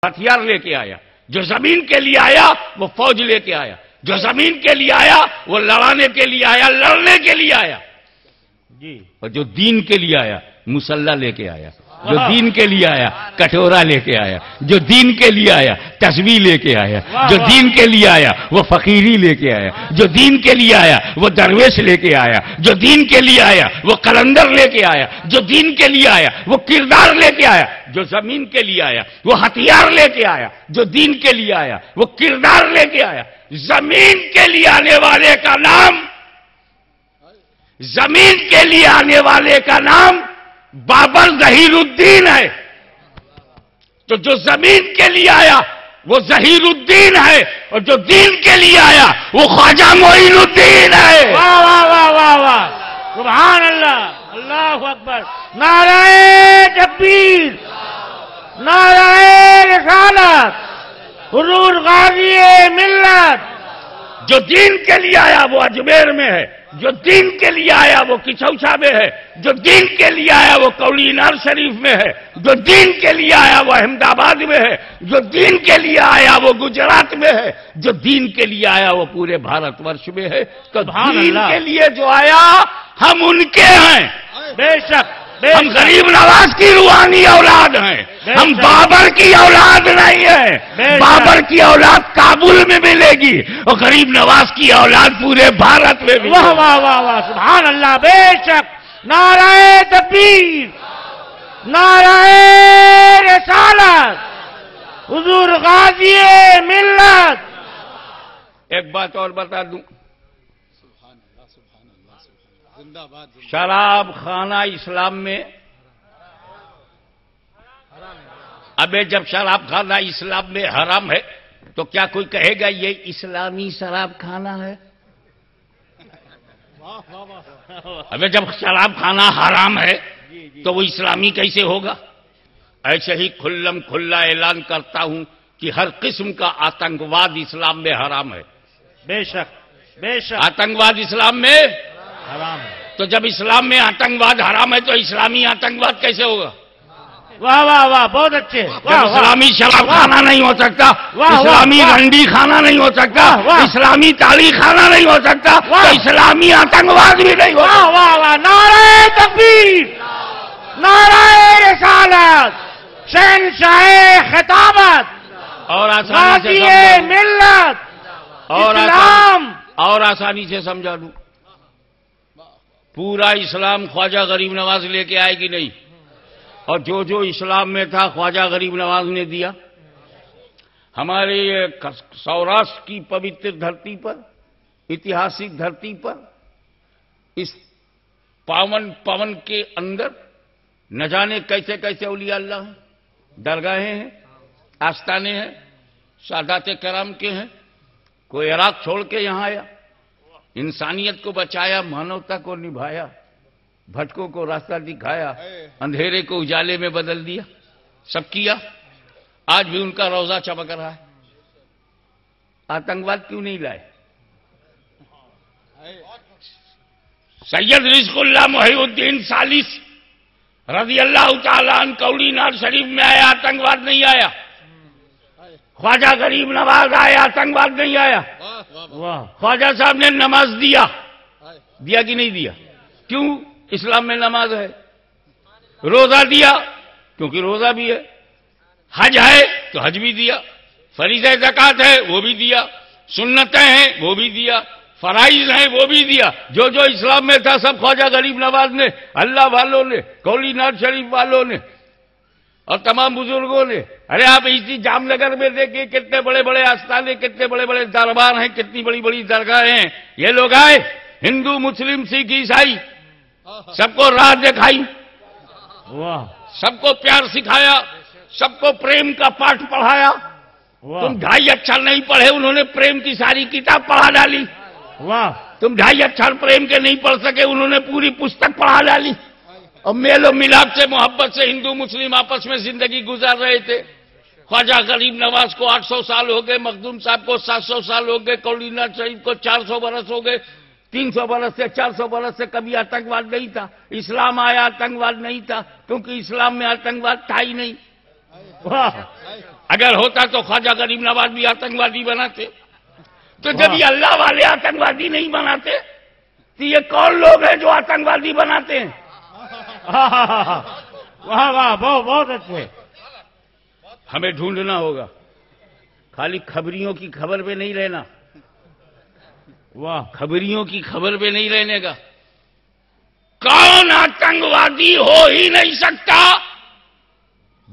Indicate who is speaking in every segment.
Speaker 1: ہتھیار لے کے آیا، جو زمین کے لیے آیا وہ فوج لے کے آیا، جو زمین کے لیے آیا وہ لڑانے کے لیے آیا، لڑنے کے لیے آیا جی، اور جو دین کے لیے آیا مسلح لے کے آیا، جو دین کے لیے آیا کٹورا لے کے آیا، جو دین کے لیے آیا تسبیح لے کے آیا، جو دین کے لیے آیا وہ فقیری لے کے آیا، جو دین کے لیے آیا وہ درویش لے کے آیا، جو دین کے لیے آیا وہ قلندر لے کے آیا، جو دین کے لیے آیا وہ کردار لے کے آیا، جو زمین کے لیے آیا وہ ہتھیار لے کے آیا، جو دین کے لیے آیا وہ کردار لے کے آیا۔ زمین کے لیے آنے والے کا نام، زمین کے لیے آنے والے کا نام بابر ظہیر الدین ہے، تو جو زمین کے لیے آیا وہ ظہیر الدین ہے، اور جو دین کے لیے آیا وہ خواجہ معین الدین ہے۔
Speaker 2: واہ واہ واہ واہ واہ، سبحان اللہ، اللہ اکبر، نعرہ تکبیر، نعرہ رسالت، حضور غازی ملت۔
Speaker 1: جو دین کے لیے آیا وہ اجمیر میں ہے، جو دین کے لیے آیا وہ کچھوچا میں ہے، جو دین کے لیے آیا وہ کولی نار شریف میں ہے، جو دین کے لیے آیا وہ احمد آباد میں ہے، جو دین کے لیے آیا وہ گجرات میں ہے، جو دین کے لیے آیا وہ پورے بھارت ورش میں ہے۔ تو دین کے لیے جو آیا ہم ان کے ہیں،
Speaker 2: بے شک،
Speaker 1: ہم غریب نواز کی روحانی اولاد ہیں، ہم بابر کی اولاد نہیں ہیں۔ بابر کی اولاد کابل میں ملے گی اور غریب نواز کی اولاد پورے بھارت میں ملے گی۔
Speaker 2: واہ واہ واہ واہ، سبحان اللہ، بے شک، نعرہ تکبیر، نعرہ رسالت، حضور غازی ملت۔
Speaker 1: ایک بات اور بتا دوں، شراب خانہ اسلام میں، ابے جب شراب خانہ اسلام میں حرام ہے تو کیا کوئی کہے گا یہ اسلامی شراب خانہ ہے؟ ابے جب شراب خانہ حرام ہے تو وہ اسلامی کیسے ہوگا؟ ایسے ہی کھلم کھلا اعلان کرتا ہوں کہ ہر قسم کا آتنکواد اسلام میں حرام ہے۔
Speaker 2: بے شک، بے شک،
Speaker 1: آتنکواد اسلام میں
Speaker 2: حرام ہے۔
Speaker 1: تو جب اسلام میں آتنکواد حرام ہے تو اسلامی آتنکواد کیسے ہوگا؟
Speaker 2: واہ واہ واہ، بہت اچھے،
Speaker 1: جب اسلامی شراب خانہ نہیں ہو سکتا، اسلامی رنڈی خانہ نہیں ہو سکتا، اسلامی تالی خانہ نہیں ہو سکتا، تو اسلامی آتنکواد بھی نہیں ہو سکتا۔
Speaker 2: واہ واہ واہ، نعرہ تکبیر، نعرہ رسالت، شہنشاہ خطابت،
Speaker 1: اور آسانی
Speaker 2: غازی
Speaker 1: سے
Speaker 2: ملت، اسلام۔
Speaker 1: اور آسانی سے سمجھا دوں، پورا اسلام خواجہ غریب نواز لے کے آئے گی نہیں، اور جو جو اسلام میں تھا خواجہ غریب نواز نے دیا۔ ہمارے یہ سوراشٹر کی پوتر دھرتی پر، اتہاسک دھرتی پر، اس پون کے اندر نہ جانے کیسے کیسے اولیاء اللہ ہیں، درگاہیں ہیں، آستانے ہیں، سادات کرام کے ہیں۔ کوئی عراق چھوڑ کے یہاں آیا، انسانیت کو بچایا، مانوتا کو نبھایا، بھٹکوں کو راستہ دکھایا، اندھیرے کو اجالے میں بدل دیا، سب کیا۔ آج بھی ان کا روزہ چمک رہا ہے۔ آتنکواد کیوں نہیں لائے؟ سید رزق اللہ محی الدین ثالث رضی اللہ تعالیٰ عنہ کولی نار شریف میں آیا، آتنکواد نہیں آیا۔ خواجہ غریب نواز آیا، آتنکواد نہیں آیا۔ خواجہ صاحب نے نماز دیا کہ نہیں دیا؟ کیوں؟ اسلام میں نماز ہے۔ روزہ دیا کیونکہ روزہ بھی ہے۔ حج ہے تو حج بھی دیا، فریضہ زکوٰۃ ہے وہ بھی دیا، سنتیں ہیں وہ بھی دیا، فرائض ہیں وہ بھی دیا۔ جو جو اسلام میں تھا سب خواجہ غریب نواز نے، اللہ والوں نے، کولی نار شریف والوں نے اور تمام بزرگوں نے۔ ارے آپ اسی جام نگر میں دیکھیں کتنے بڑے بڑے آستانے، کتنے بڑے بڑے دربار ہیں، کتنی بڑی بڑی درگاہیں ہیں۔ یہ لوگ آئے، ہندو، مسلم، سکھ، عیسائی، سب کو راہ دکھائی، سب کو پیار سکھایا، سب کو پریم کا پاٹھ پڑھایا۔ تم 2.5 اکشر نہیں پڑھے، انہوں نے پریم کی ساری کتاب پڑھا ڈالی۔ تم 2.5 اکشر پریم کے نہیں پڑھ سکے، انہوں نے پوری پستک پڑھا ڈالی۔ اور میل و ملاپ سے، محبت سے ہندو مسلم آپس میں زندگی گزار رہے تھے۔ خواجہ غریب نواز کو 800 سال ہو گئے، مخدوم صاحب کو 700 سال ہو گئے، کولی نار شریف کو 400 برس ہو گئے، 300 برس سے 400 برس سے کبھی آتنکواد نہیں تھا۔ اسلام آیا، آتنکواد نہیں تھا، کیونکہ اسلام میں آتنکواد تھا ہی نہیں۔ اگر ہوتا تو خواجہ غریب نواز بھی آتنکوادی بناتے. تو جب یہ اللہ والے آتنکوادی نہیں بناتے تو یہ کون لوگ ہیں جو آتنکوادی بناتے ہیں؟
Speaker 2: واہ واہ، بہت اچھے.
Speaker 1: ہمیں ڈھونڈنا ہوگا، خالی خبریوں کی خبر پہ نہیں رہنا.
Speaker 2: واہ،
Speaker 1: خبریوں کی خبر پہ نہیں رہنے کا. کون آتنکوادی ہو ہی نہیں سکتا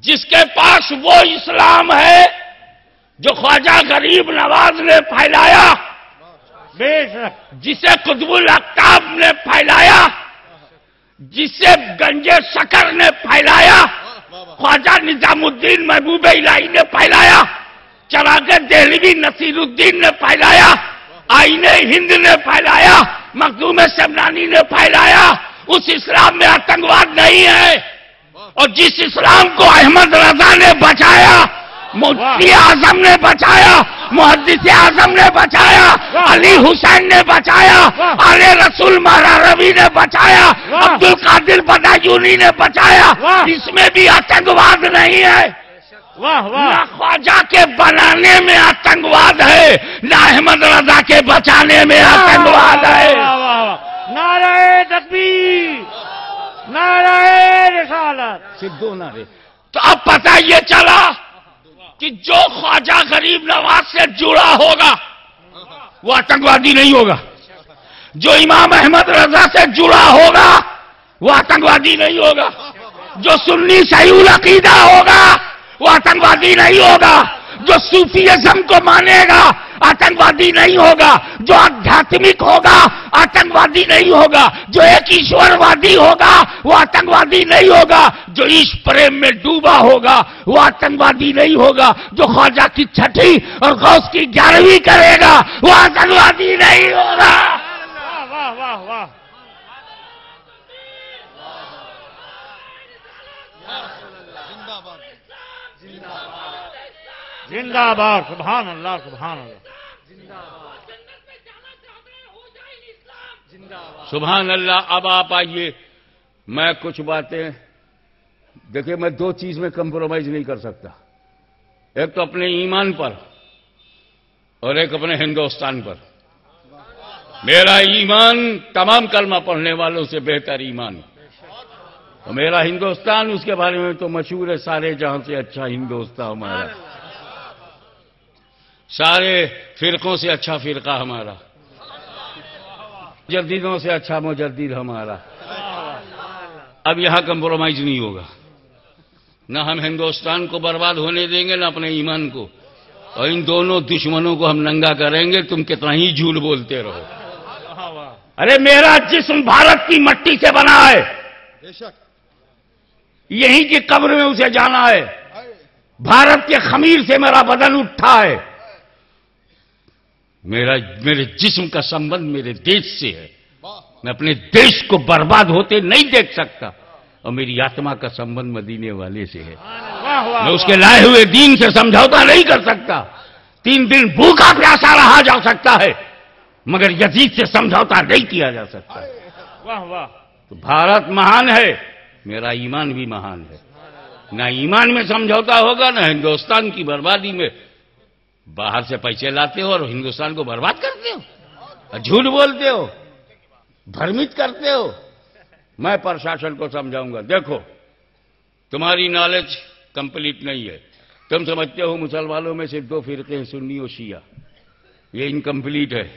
Speaker 1: جس کے پاس وہ اسلام ہے جو خواجہ غریب نواز نے پھیلایا،
Speaker 2: بے شک،
Speaker 1: جسے قطب الاقطاب نے پھیلایا، جسے گنج شکر نے پھیلایا، خواجہ نظام الدین محبوب الہی نے پھیلایا، چراغ دہلوی نصیر الدین نے پھیلایا، آئین ہند نے پھیلایا، مخدوم شمنانی نے پھیلایا. اس اسلام میں آتنکواد نہیں ہے. اور جس اسلام کو احمد رضا نے بچایا، مفتی اعظم نے بچایا، محدث اعظم نے بچایا، علی حسین نے بچایا، آل رسول مہرا روی نے بچایا، عبد القادر بدایونی نے بچایا، اس میں بھی آتنکواد نہیں ہے.
Speaker 2: واہ واہ،
Speaker 1: نہ خواجہ کے بنانے میں آتنکواد ہے، نہ احمد رضا کے بچانے میں آتنکواد ہے.
Speaker 2: واہ واہ واہ، نعرہ تکبیر، نعرہ رسالت.
Speaker 1: سدھو نعرے. تو اب پتہ یہ چلا کہ جو خواجہ غریب نواز سے جڑا ہوگا وہ آتنکوادی نہیں ہوگا، جو امام احمد رضا سے جڑا ہوگا وہ آتنکوادی نہیں ہوگا، جو سنی صحیح العقیدہ ہوگا وہ آتنکوادی نہیں ہوگا، جو صوفیزم کو مانے گا آتنکوادی نہیں ہوگا، جو آدھیاتمک ہوگا آتنکوادی نہیں ہوگا، جو ایک ایشوروادی ہوگا وہ آتنکوادی نہیں ہوگا، جو عشق پریم میں ڈوبا ہوگا وہ آتنکوادی نہیں ہوگا، جو خواجہ کی 6 اور غوث کی 11ویں کرے گا وہ آتنکوادی نہیں ہوگا.
Speaker 2: واہ واہ واہ، زندہ باد، سبحان اللہ سبحان اللہ.
Speaker 1: سبحان اللہ. اب آپ آئیے، میں کچھ باتیں دیکھیں، میں 2 چیز میں کمپرومائز نہیں کر سکتا، ایک تو اپنے ایمان پر اور ایک اپنے ہندوستان پر. میرا ایمان تمام کلمہ پڑھنے والوں سے بہتر ایمان، اور میرا ہندوستان اس کے بارے میں تو مشہور ہے، سارے جہاں سے اچھا ہندوستان ہمارا، سارے فرقوں سے اچھا فرقہ ہمارا، مجددوں سے اچھا مجدد ہمارا. اب یہاں کمپرومائز نہیں ہوگا، نہ ہم ہندوستان کو برباد ہونے دیں گے نہ اپنے ایمان کو، اور ان دونوں دشمنوں کو ہم ننگا کریں گے. تم کتنا ہی جھوٹ بولتے رہو. ارے میرا جسم بھارت کی مٹی سے بنا ہے، یہیں کی قبر میں اسے جانا ہے. بھارت کے خمیر سے میرا بدن اٹھا ہے. میرے جسم کا سمبند میرے دیش سے ہے. میں اپنے دیش کو برباد ہوتے نہیں دیکھ سکتا، اور میری آتما کا سمبند مدینے والے سے ہے. میں اس کے لائے ہوئے دین سے سمجھوتا نہیں کر سکتا. 3 دن بھوکا پیاسا رہا جا سکتا ہے، مگر یزید سے سمجھوتا نہیں کیا جا سکتا.
Speaker 2: واہ واہ،
Speaker 1: تو بھارت مہان ہے، میرا ایمان بھی مہان ہے. نہ ایمان میں سمجھوتا ہوگا نہ ہندوستان کی بربادی میں. باہر سے پیسے لاتے ہو اور ہندوستان کو برباد کرتے ہو، جھوٹ بولتے ہو، بھرمت کرتے ہو. میں پرشاسن کو سمجھاؤں گا، دیکھو تمہاری نالج کمپلیٹ نہیں ہے. تم سمجھتے ہو مسلمانوں میں صرف 2 فرقے ہیں، سنی اور شیعہ. یہ انکمپلیٹ ہے.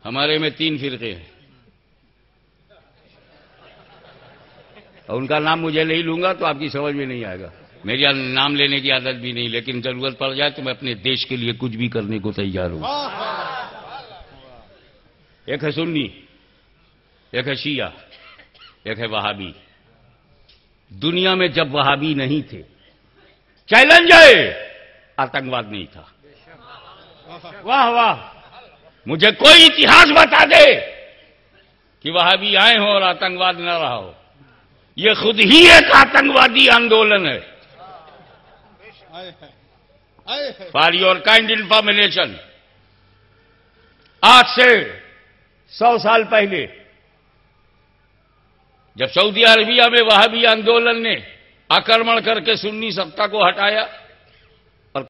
Speaker 1: ہمارے میں 3 فرقے ہیں، اور ان کا نام مجھے نہیں لوں گا تو آپ کی سمجھ میں نہیں آئے گا. میری نام لینے کی عادت بھی نہیں، لیکن ضرورت پڑ جائے تو میں اپنے دیش کے لیے کچھ بھی کرنے کو تیار ہوں. ایک ہے سنی، ایک ہے شیعہ، ایک ہے وہابی. دنیا میں جب وہابی نہیں تھے، چیلنج ہے، آتنکواد نہیں تھا.
Speaker 2: واہ واہ،
Speaker 1: مجھے کوئی اتہاس بتا دے کہ وہابی آئے ہوں اور آتنکواد نہ رہا ہو. یہ خود ہی ایک آتنکوادی آندولن ہے. فار یور کائنڈ انفارمیشن، آج سے 100 سال پہلے جب سعودی عربیہ میں وہابی آندولن نے آکرمن کر کے سنی سطح کو ہٹایا،